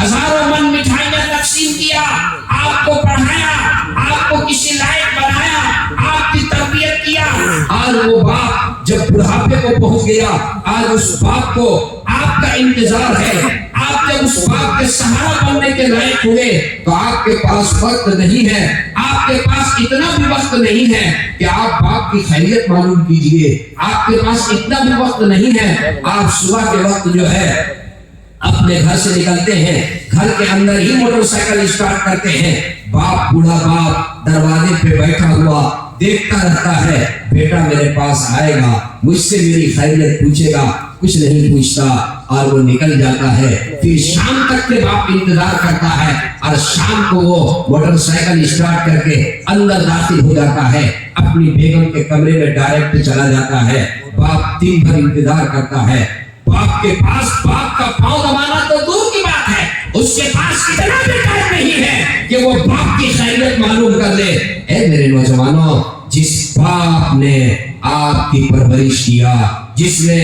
ہزاروں من مٹھائیاں تقسیم کیا, آپ کو پڑھایا, آپ کو کسی لائق بنایا, آپ کی تربیت کیا, اور وہ باپ جب بڑھاپے کو پہنچ گیا، آج اس باپ کو آپ کا انتظار ہے۔ آپ جب اس باپ کے سہارا بننے کے لائق ہوئے تو آپ کے پاس وقت نہیں ہے، آپ کے پاس اتنا بھی وقت نہیں ہے کہ آپ باپ کی خیریت معلوم کیجئے، آپ کے پاس اتنا بھی وقت نہیں ہے۔ آپ صبح کے وقت جو ہے اپنے گھر سے نکلتے ہیں، گھر کے اندر ہی موٹر سائیکل اسٹارٹ کرتے ہیں، باپ بوڑھا باپ دروازے پہ بیٹھا ہوا دیکھتا رہتا ہے، بیٹا میرے پاس آئے گا، مجھ سے میری خیریت پوچھے گا، کچھ نہیں پوچھتا اور وہ نکل جاتا ہے۔ پھر شام تک کے باپ انتظار کرتا ہے اور شام کو وہ موٹر سائیکل اسٹارٹ کر کے اندر داخل ہو جاتا ہے، اپنی بیگم کے کمرے میں ڈائریکٹ چلا جاتا ہے۔ باپ دن بھر انتظار کرتا ہے، باپ کے پاس باپ کا پاؤں دبانا تو دور کی بات ہے، اس کے پاس اتنا بھی ٹائم نہیں ہے کہ وہ باپ کی خیریت معلوم کر لے۔ اے میرے نوجوانوں، جس باپ نے آپ کی پرورش کیا، جس نے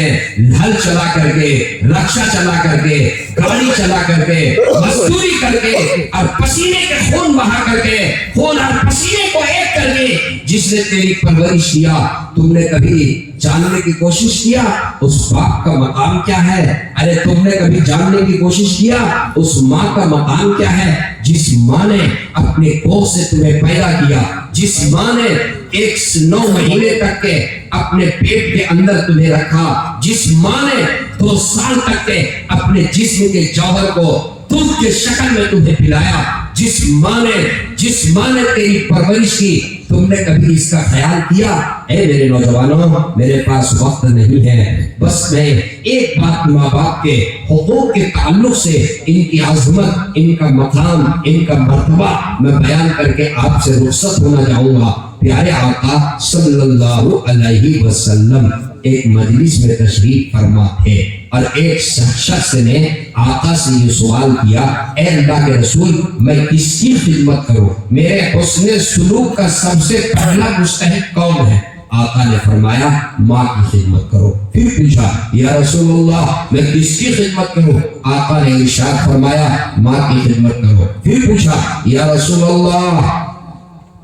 ہل چلا کر کے، رکشا چلا کر کے، گاڑی چلا کر کے، مزدوری کر کے اور پسینے کے خون بہا کر کے، خون اور پسینے کو ایک کر کے جس نے تیری پرورش کیا، تم نے کبھی جاننے کی کوشش کیا اس باپ کا مقام کیا ہے؟ ارے تم نے کبھی جاننے کی کوشش کیا اس ماں کا مقام کیا ہے، جس ماں نے اپنے کوکھ سے تمہیں پیدا کیا، جس ماں نے 9 مہینے تک کے اپنے پیٹ کے اندر تمہیں رکھا، جس ماں نے 2 سال تک کے اپنے جسم کے جوہر کو دودھ کے شکل میں تمہیں پلایا، جس ماں نے تیری پرورش کی، تم نے کبھی اس کا خیال کیا؟ اے میرے نوجوانوں، میرے پاس وقت نہیں ہے، بس میں ایک بات ماں باپ کے حقوق کے تعلق سے، ان کی عظمت، ان کا مقام، ان کا مرتبہ میں بیان کر کے آپ سے رخصت ہونا چاہوں گا۔ پیارے آقا صلی اللہ علیہ وسلم ایک مجلس میں تشریف فرما تھے اور ایک شخص نے آقا سے یہ سوال کیا، اے اللہ کے رسول، میں کس کی خدمت کروں؟ میرے حسن سلوک کا سب سے پہلا مستحق کون ہے؟ آقا نے فرمایا ماں کی خدمت کرو۔ پھر پوچھا یا رسول اللہ میں کس کی خدمت کروں؟ آقا نے ارشاد فرمایا ماں کی خدمت کرو۔ پھر پوچھا یا رسول اللہ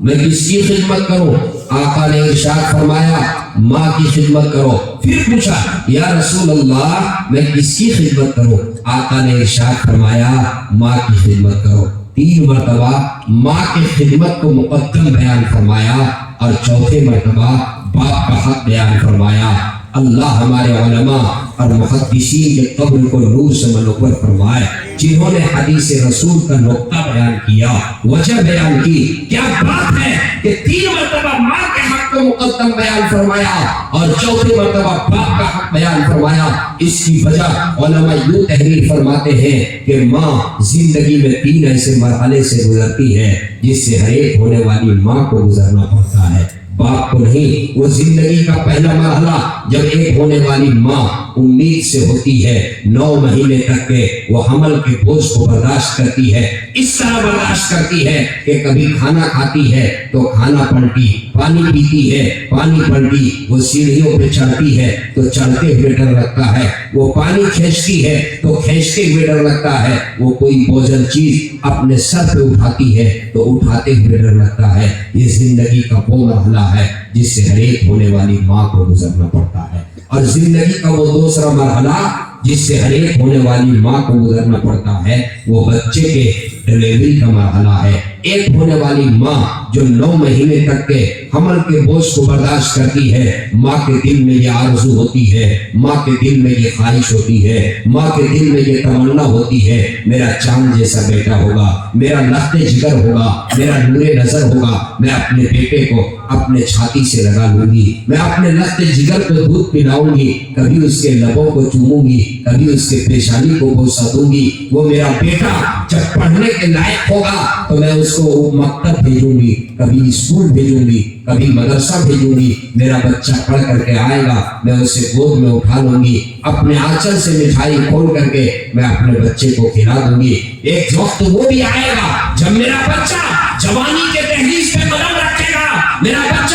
میں کس کی خدمت کروں؟ آقا نے ارشاد فرمایا ماں کی خدمت کرو۔ پھر پوچھا یا رسول اللہ میں کس کی خدمت کروں؟ آقا نے ارشاد فرمایا ماں کی خدمت کرو۔ 3 مرتبہ ماں کی خدمت کو مقدم بیان فرمایا اور چوتھے مرتبہ باپ کا حق بیان فرمایا۔ اللہ ہمارے علماء اور محدثین کے قبر کو نور سے منور فرمائے، جنہوں نے حدیث رسول کا نقطہ بیان کیا، وجہ بیان کی۔ کیا بات ہے کہ 3 مرتبہ ماں کے حق کو مقدم بیان فرمایا اور چوتھے مرتبہ باپ کا حق بیان فرمایا۔ اس کی وجہ علماء یوں تحریر فرماتے ہیں کہ ماں زندگی میں 3 ایسے مرحلے سے گزرتی ہے جس سے ہر ایک ہونے والی ماں کو گزرنا پڑتا ہے، باپ کو نہیں۔ وہ زندگی کا پہلا مرحلہ جب ایک ہونے والی ماں امید سے ہوتی ہے، 9 مہینے تک کے وہ حمل کے بوجھ کو برداشت کرتی ہے، اس طرح برداشت کرتی ہے کہ کبھی کھانا کھاتی ہے تو کھانا پلٹی، پانی پیتی ہے پانی پلٹی، وہ سیڑھیوں پہ چڑھتی ہے تو چڑھتے ہوئے ڈر لگتا ہے، وہ پانی کھینچتی ہے تو کھینچتے ہوئے ڈر لگتا ہے، وہ کوئی بوجھل چیز اپنے سر پہ اٹھاتی ہے تو اٹھاتے ہوئے ڈر لگتا ہے۔ یہ زندگی کا وہ مرحلہ ہے جس سے ہر ایک ہونے والی ماں کو گزرنا پڑتا ہے، اور زندگی کا وہ دوسرا مرحلہ جس سے ہر ایک ہونے والی ماں کو گزرنا پڑتا ہے وہ بچے کے ڈلیوری کا مرحلہ ہے۔ ایک ہونے والی ماں جو 9 مہینے تک کے حمل کے بوجھ کو برداشت کرتی ہے، ماں کے دل میں یہ آرزو ہوتی ہے، ماں کے دل میں یہ خواہش ہوتی ہے، ماں کے دل میں یہ تمنا ہوتی ہے میرا چاند جیسا بیٹا ہوگا، میرا لخت جگر ہوگا، میرا نور نظر ہوگا، میں اپنے بیٹے کو اپنے چھاتی سے لگا لوں گی، میں اپنے لخت جگر کو دودھ پلاؤں گی، کبھی اس کے لبوں کو چوموں گی، کبھی اس کے پیشانی کو بوسہ دوں گی۔ وہ میرا بیٹا جب پڑھنے کے لائق ہوگا تو میں اس کو مکتب بھیجوں گی، کبھی اسکول بھیجوں گی، کبھی مدرسہ بھیجوں گی، میرا بچہ پڑھ کر کے آئے گا، میں اسے گود میں اٹھا لوں گی، اپنے آنچل سے مٹھائی کھول کر کے میں اپنے بچے کو کھلا دوں گی۔ ایک وقت وہ بھی آئے گا جب میرا بچہ جوانی کے دہلیز پہ قدم رکھے گا، میرا بچہ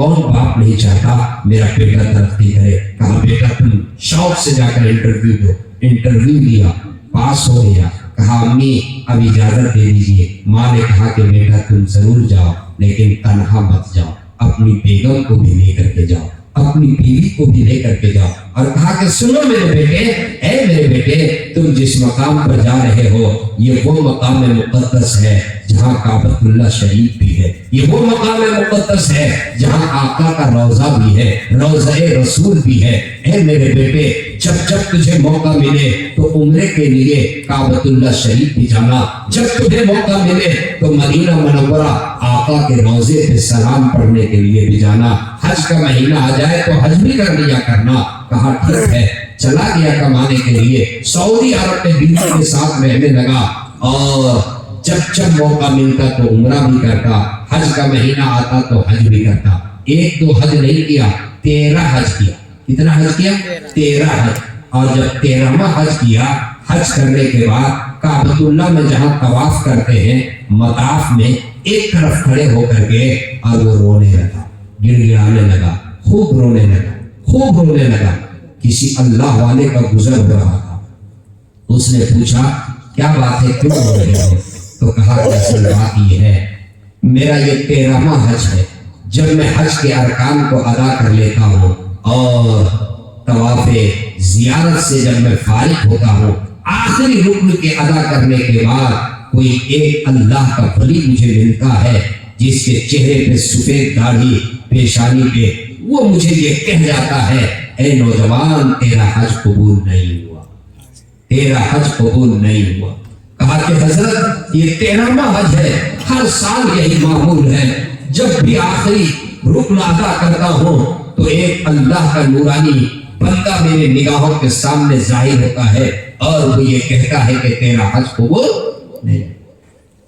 کون باپ نہیں چاہتا میرا بیٹا ترقی کرے؟ کہا بیٹا تم شوق سے جا کر انٹرویو دو. انٹرویو دیا, پاس ہو گیا. کہا امی اب اجازت دے دیجیے. ماں نے کہا کہ بیٹا تم ضرور جاؤ لیکن تنہا مت جاؤ, اپنی بیگم کو بھی لے کر کے جاؤ, اپنی بیوی کو بھی لے کر کے جاؤ. اور کہا کہ سنو میرے بیٹے, اے میرے بیٹے, تم جس مقام پر جا رہے ہو یہ وہ مقام مقدس ہے جہاں کعبۃ اللہ شریف بھی ہے, یہ وہ مقام مقدس ہے جہاں آقا کا روضہ بھی ہے, روضہ رسول بھی ہے. اے میرے بیٹے, جب جب تجھے موقع ملے تو عمرے کے لیے کعبۃ اللہ شریف بھی جانا, جب تجھے موقع ملے تو مدینہ منورہ آقا کے روضے پہ سلام پڑھنے کے لیے بھی جانا. حج کا مہینہ آ جائے تو حج بھی کر لیا کرنا. کہا ٹھیک ہے. چلا گیا کمانے کے لیے, سعودی عرب میں بیوی کے ساتھ رہنے لگا اور جب جب موقع ملتا تو عمرہ بھی کرتا, حج کا مہینہ آتا تو حج بھی کرتا. ایک دو حج نہیں کیا, 13 حج کیا. کتنا حج کیا؟ 13 حج. اور جب 13واں حج کیا, حج کرنے کے بعد کعبۃ اللہ میں جہاں طواف کرتے ہیں مطاف میں ایک طرف کھڑے ہو کر کے اور وہ رونے لگا, گڑ گڑانے لگا, خوب رونے لگا, خوب رونے لگا. کسی اللہ والے کا گزر ہو رہا تھا. اس نے پوچھا کیا بات ہے, کیوں رو رہے ہو؟ تو کہا کہ اصل بات یہ ہے, میرا یہ 13واں حج ہے. جب میں حج کے ارکان کو ادا کر لیتا ہوں اور طواف زیارت سے جب میں فارغ ہوتا ہوں, آخری رکن کے ادا کرنے کے بعد کوئی ایک اللہ کا ولی مجھے ملتا ہے جس کے چہرے پہ سفید داڑھی, پیشانی پہ, وہ مجھے یہ کہہ جاتا ہے اے نوجوان تیرا حج قبول نہیں ہوا, تیرا حج قبول نہیں ہوا. کہا کہ حضرت یہ 13واں حج ہے, ہر سال یہی معمول ہے. جب بھی آخری رکن ادا کرتا ہوں تو ایک اللہ کا نورانی بندہ میرے نگاہوں کے سامنے ظاہر ہوتا ہے اور وہ یہ کہتا ہے کہ تیرا حج قبول نہیں.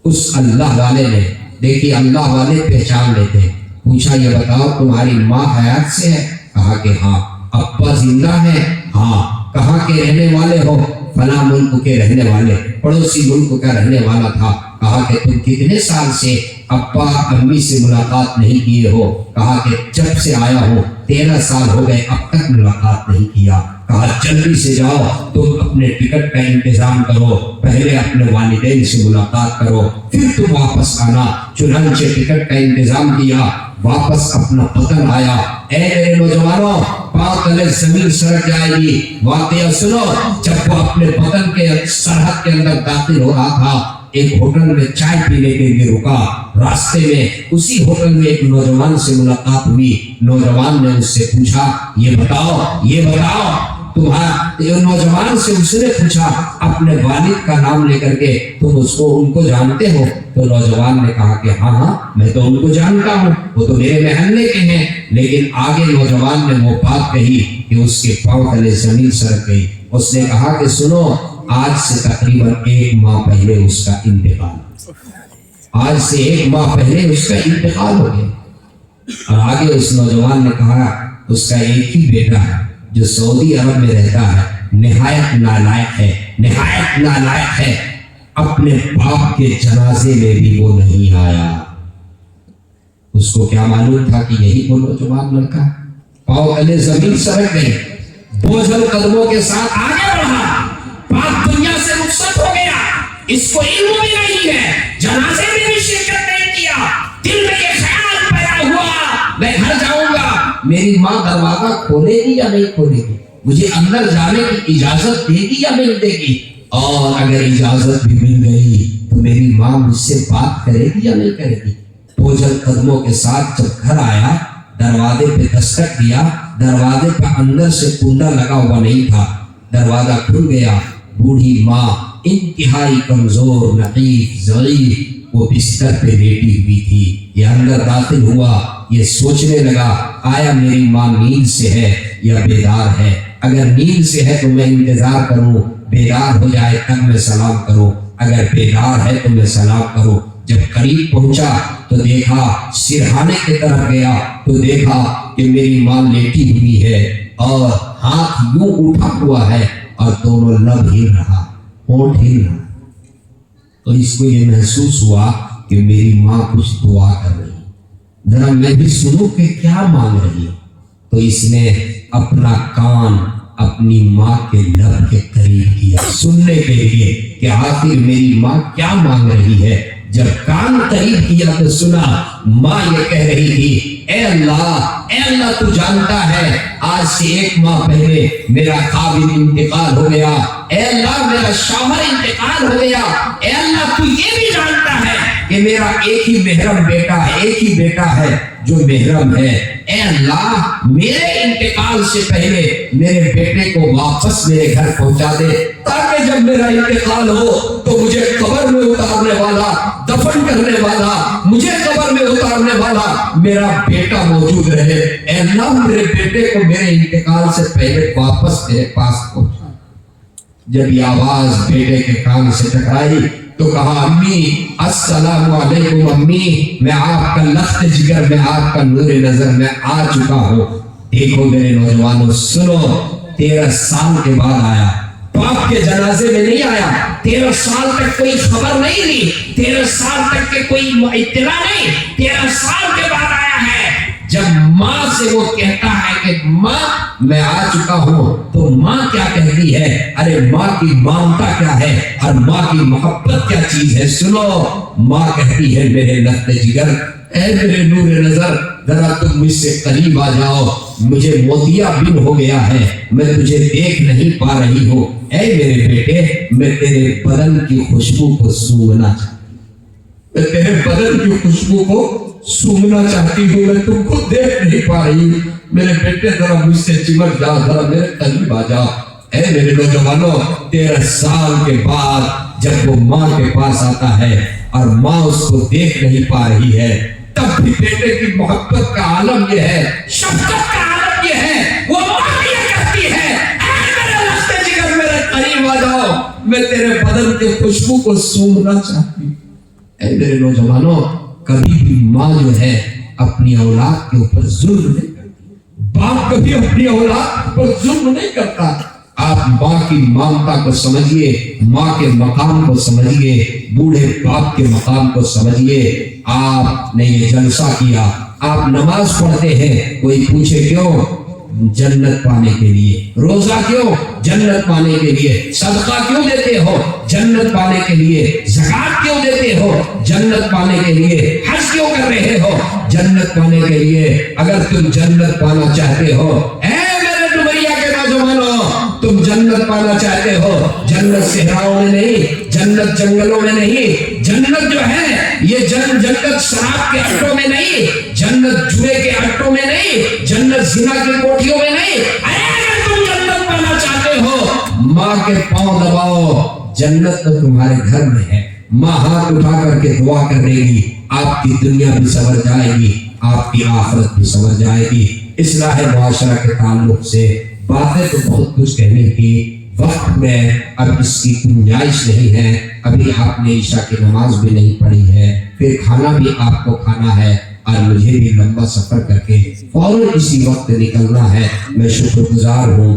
اس اللہ والے نے, دیکھیے اللہ والے پہچان لیتے ہیں, پوچھا یہ بتاؤ تمہاری ماں حیات سے ہے؟ کہا کہ ہاں. ابا زندہ ہے؟ ہاں. کہاں کے رہنے والے ہو؟ فلاں ملک کے رہنے والے, پڑوسی ملک کا رہنے والا تھا. کہا کہ تم کتنے سال سے ابا امی سے ملاقات نہیں کیے ہو؟ کہا کہ جب سے آیا ہوں 13 سال ہو گئے, اب تک ملاقات نہیں کیا. کہا جلدی سے جاؤ, تم اپنے ٹکٹ کا انتظام کرو, پہلے اپنے والدین سے ملاقات کرو پھر تم واپس آنا. چنانچہ ٹکٹ کا انتظام کیا, واپس اپنا وطن آیا. اے میرے نوجوانوں, پاؤں تلے زمین سرک جائے گی. واقعہ سنو, جب وہ اپنے وطن کے سرحد کے اندر داخل ہو رہا تھا, ایک ہوٹل میں چائے پینے کے لیے رکا. راستے میں اسی ہوٹل میں ایک نوجوان سے ملاقات ہوئی. نوجوان نے اس سے پوچھا یہ بتاؤ تمہارا, نوجوان سے اس نے پوچھا اپنے والد کا نام لے کر کے, تم ان کو جانتے ہو؟ تو نوجوان نے کہا کہ ہاں میں تو ان کو جانتا ہوں, وہ تو میرے محلے کے ہیں. لیکن آگے نوجوان نے وہ بات کہی کہ اس کے پاؤں تلے زمین سرک گئی. اس نے کہا کہ سنو, آج سے تقریباً 1 ماہ پہلے اس کا انتقال, آج سے 1 ماہ پہلے اس کا انتقال ہو گیا. اور آگے اس نوجوان نے کہا اس کا ایک ہی بیٹا ہے جو سعودی عرب میں رہتا ہے, نہایت نالائق ہے, نہایت نالائق ہے. اپنے باپ کے جنازے میں بھی وہ نہیں آیا. اس کو کیا معلوم تھا کہ یہی وہ نوجوان لڑکا. پاؤں تلے زمین سرک گئی, بوجھل قدموں کے ساتھ آگے بڑھا, پاک دنیا سے رخصت ہو گیا. اس کو علم بھی نہیں ہے, جنازے میں بھی شرکت نہیں کیا. دل میں یہ خیال پیدا ہوا میں گھر جاؤں گا, میری ماں دروازہ کھولے گی یا نہیں کھولے گی, مجھے اندر جانے کی اجازت دے گی یا نہیں دے گی, اور اگر اجازت بھی مل گئی تو میری ماں مجھ سے بات کرے گی یا نہیں کرے گی. بوجھل قدموں کے ساتھ جب گھر آیا, دروازے پہ دستک دیا. دروازے پہ اندر سے کنڈا لگا ہوا نہیں تھا. دروازہ کھل گیا. بوڑھی ماں انتہائی کمزور, نحیف, ضعیف, وہ بستر پہ لیٹی ہوئی تھی. یہ اندر داخل ہوا, یہ سوچنے لگا آیا میری ماں نیند سے ہے یا بیدار ہے. اگر نیند سے ہے تو میں انتظار کروں, بیدار ہو جائے تب میں سلام کروں, اگر بیدار ہے تو میں سلام کروں. جب قریب پہنچا تو دیکھا, سرہانے کی طرف گیا تو دیکھا کہ میری ماں لیٹی ہوئی ہے اور ہاتھ یوں اٹھا ہوا ہے اور دونوں لب ہل رہا, ہونٹ ہل رہا. تو اس کو یہ محسوس ہوا کہ میری ماں کچھ دعا کر رہی. ذرا میں بھی سنوں کہ کیا مانگ رہی ہو. تو اس نے اپنا کان اپنی ماں کے لب کے قریب کیا سننے کے لیے کہ آخر میری ماں کیا مانگ رہی ہے. جب کان قریب کیا تو سنا ماں یہ کہہ رہی تھی اے اللہ تو جانتا ہے آج سے 1 ماہ پہلے میرا قابل انتقال ہو گیا. اے اللہ میرا شوہر انتقال ہو گیا. اے اللہ تو یہ بھی جانتا ہے کہ میرا ایک ہی محرم بیٹا ہے, ایک ہی بیٹا ہے جو محرم ہے. اے اللہ میرے انتقال سے پہلے میرے بیٹے کو واپس میرے گھر پہنچا دے تاکہ جب میرا انتقال ہو تو مجھے قبر میں اتارنے والا, دفن کرنے والا, مجھے قبر میں اتارنے والا میرا بیٹا موجود رہے. اے اللہ میرے بیٹے کو میرے انتقال سے پہلے واپس میرے پاس پہنچا. جب یہ آواز بیٹے کے کان سے ٹکرائی تو کہا امی السلام علیکم امی, میں آپ کا لخت جگر, میں آپ کا نور نظر میں آ چکا ہوں. دیکھو میرے نوجوانوں سنو, 13 سال کے بعد آیا, باپ کے جنازے میں نہیں آیا, 13 سال تک کوئی خبر نہیں لی, 13 سال تک کے کوئی اطلاع نہیں, 13 سال کے بعد آیا ہے. جب ماں سے وہ کہتا ہے کہ ماں میں آ چکا ہوں تو ماں کیا کہتی ہے؟ ارے ماں کی مامتا کیا ہے اور ماں کی محبت کیا چیز ہے. سنو, ماں کہتی ہے میرے لخت جگر, اے میرے نور نظر, ذرا تم مجھ سے قریب آ جاؤ, مجھے موتیا بن ہو گیا ہے, میں تجھے دیکھ نہیں پا رہی ہوں. اے میرے بیٹے میں تیرے بدن کی خوشبو کو سونگنا چاہتی ہوں, میں تیرے بدن کی خوشبو کو سونگنا چاہتی ہوں, میں تم کو دیکھ نہیں پا رہی ہوں. میرے بیٹے ذرا مجھ سے چمٹ جا, ذرا میرے قریب آ جا. اے میرے نوجوانوں 13 سال کے بعد جب وہ ماں کے پاس آتا ہے اور ماں اس کو دیکھ نہیں پا رہی ہے, تب بھی بیٹے کی محبت کا عالم یہ ہے, شفقت کا عالم یہ ہے. وہ ماں یہ کہتی ہے اے میرے لخت جگر میرے قریب آ جاؤ, میں تیرے بدن کے خوشبو کو سونگنا چاہتی ہوں. اے میرے نوجوانوں کبھی بھی ماں جو ہے اپنی اولاد کے اوپر ظلم نہیں کرتی, باپ کبھی اپنی اولاد پر ظلم نہیں کرتا. آپ ماں کی مامتا کو سمجھیے, ماں کے مقام کو سمجھیے, بوڑھے باپ کے مقام کو سمجھیے. آپ نے یہ جلسہ کیا, آپ نماز پڑھتے ہیں, کوئی پوچھے کیوں؟ جنت پانے کے لیے. روزہ کیوں؟ جنت پانے کے لیے. صدقہ کیوں دیتے ہو؟ جنت پانے کے لیے. زکات کیوں دیتے ہو؟ جنت پانے کے لیے. حج کیوں کر رہے ہو؟ جنت پانے کے لیے. اگر تم جنت پانا چاہتے ہو, اے میرے ڈومریا کے نوجوانوں, تم جنت پانا چاہتے ہو, جنت صحراؤں میں نہیں, جنت جنگلوں میں نہیں, جنت جو ہے یہ جنت شراب کے اڈوں میں نہیں, جنت جوئے کے اڈوں میں نہیں, جنت زنا کی کوٹھیوں میں نہیں. اگر تم جنت پانا چاہتے ہو ماں کے پاؤں دباؤ, جنت تو تمہارے گھر میں ہے. ماں ہاتھ اٹھا کر کے دعا کر رہے گی, آپ کی دنیا بھی سنور جائے گی, آپ کی آخرت بھی سنور جائے گی. اصلاح معاشرہ کے تعلق سے باتیں تو بہت کچھ کہنے کی, وقت میں اب اس کی گنجائش نہیں ہے. ابھی آپ نے عشاء کی نماز بھی نہیں پڑھی ہے, پھر کھانا بھی آپ کو کھانا ہے اور مجھے بھی لمبا سفر کر کے فوراً اسی وقت نکلنا ہے. میں شکر گزار ہوں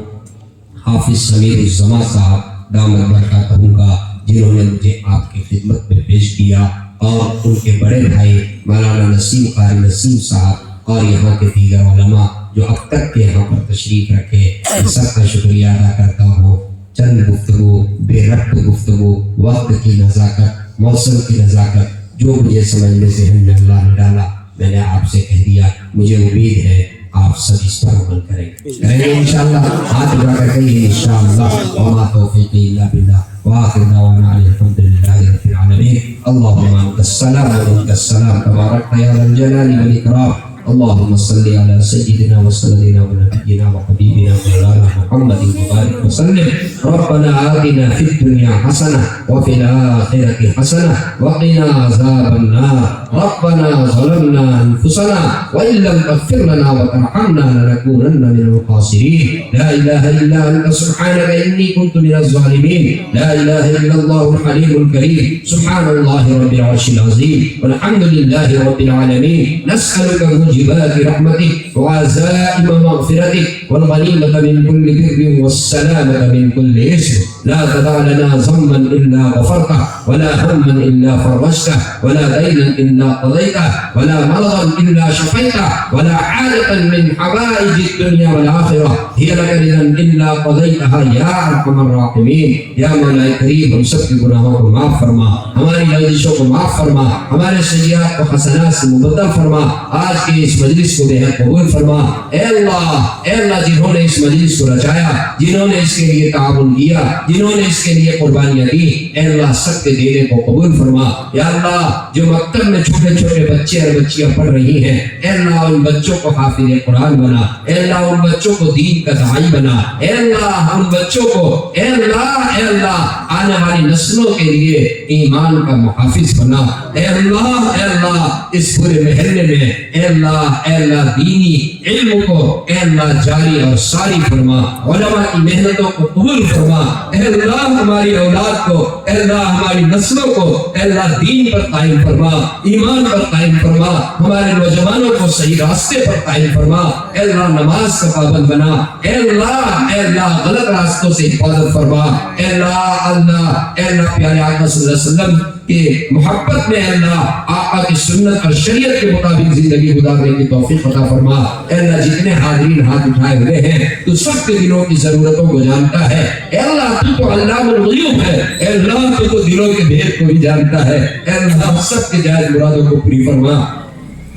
حافظ سمیر الزما صاحب دامت برکاتہ کا, جنہوں نے مجھے آپ کی خدمت میں پیش کیا, اور ان کے بڑے بھائی مولانا نسیم قاری نسیم صاحب اور یہاں کے دیگر علماء جو اب تک کے یہاں پر تشریف رکھے, سب کا شکریہ ادا کرتا ہوں. چند گفتگو, بے ربط گفتگو, وقت کی نزاکت, موسم کی نزاکت, جو مجھے سمجھنے سے ہم نے اللہ نے ڈالا میں نے آپ سے کہہ دیا. مجھے امید ہے آپ سب اس پر عمل کریں گے انشاءاللہ. ہاتھ اٹھا کر کہیے انشاءاللہ. وما توفیقی الا باللہ, وآخر دعوانا الحمدللہ رب العالمین. اللہم انت السلام و منک السلام, تبارک یا ذا الجلال والاکرام. اللهم صل على سيدنا وسندنا ونبينا وحبيبنا مولانا محمد وبارك وسلم. ربنا آتنا في الدنيا حسنة وفي الآخرة حسنة وقنا عذاب النار. ربنا ظلمنا أنفسنا وإن لم تغفر لنا وترحمنا لنكونن من الخاسرين. لا إله إلا أنت سبحانك إني كنت من الظالمين. لا إله إلا الله الحليم الكريم. سبحان الله رب العرش العظيم والحمد لله رب العالمين. نسألك موجبات رحمتك وعزائم مغفرتك والغنيمة من كل بر والسلامة من كل إثم. لا تدع لنا ذنبا إلا غفرته ولا هما إلا فرجته ولا دينا إلا قضيته ولا مرضا إلا شفيته ولا حاجة من حوائج الدنيا والآخرة هي لك رضا إلا قضيتها يا أرحم الراحمين. یا مولا کریم ہم سب کے گناہوں کو معاف فرما، ہماری لغزشوں کو معاف فرما، ہمارے سیئات کو حسنات سے مبدل فرما، آج کے اس مجلس کو بہت قبول فرما۔ اے اللہ جنہوں نے اس مجلس کو رچایا، جنہوں نے اس کے لیے تعاون کیا، جنہوں نے اس کے لیے قربانیاں دی، اے اللہ سب کے دینے کو قبول فرما۔ یا اللہ جو مکتب میں چھوٹے چھوٹے بچے اور بچیاں پڑھ رہی ہیں، اے اللہ ان بچوں کو حافظ قرآن بنا، اے اللہ ان بچوں کو دین کا داعی بنا، اے اللہ ان بچوں کو اے اللہ آنے والی نسلوں کے لیے ایمان کا محافظ بنا۔ اے اللہ اس پورے محلے میں اے اللہ دینی علم کو اے اللہ جاری اور ساری فرما، علماء کی محنتوں کو قبول فرما۔ اے اللہ ہماری اولاد کو اے اللہ ہماری نسلوں کو اے اللہ دین پر قائم فرما، ایمان پر قائم فرما، ہمارے نوجوانوں کو صحیح راستے پر قائم فرما۔ اے اللہ نماز کا پابند بنا، اے اللہ غلط راستوں سے حفاظت فرما۔ اے اللہ پیارے آقا صلی اللہ علیہ وسلم کہ محبت میں اللہ آقا کی سنت اور شریعت کے مطابق زندگی گزارنے کی توفیق عطا فرما۔ اے اللہ جتنے حاضرین ہاتھ اٹھائے ہوئے ہیں تو سب کے دلوں کی ضرورتوں کو جانتا ہے۔ اے اللہ تو علام الغیوب ہے، اے اللہ تو دلوں کے بھید کو بھی جانتا ہے۔ اے اللہ سب کے جائز مرادوں کو پوری فرما۔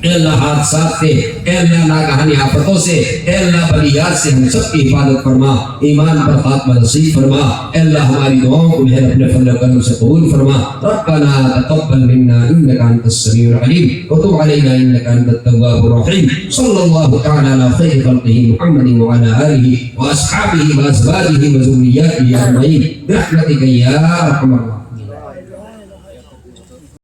اے اللہ حادثات سے اے اللہ ناگہانی آفتوں سے اے اللہ بلیات سے ہم سب کی حفاظت فرما، ایمان پر خاتمہ نصیب فرما۔ اے اللہ ہماری دعاؤں کو محل اپنے فضل و کرم سے قبول فرما۔ ربنا تقبل منا انك انت السميع العليم وتب علينا انك انت التواب الرحيم۔ صلى الله تعالى على خير خلقه محمد وعلى اله واصحابه وازواجه وذرياته اجمعين برحمتك يا ارحم الراحمين۔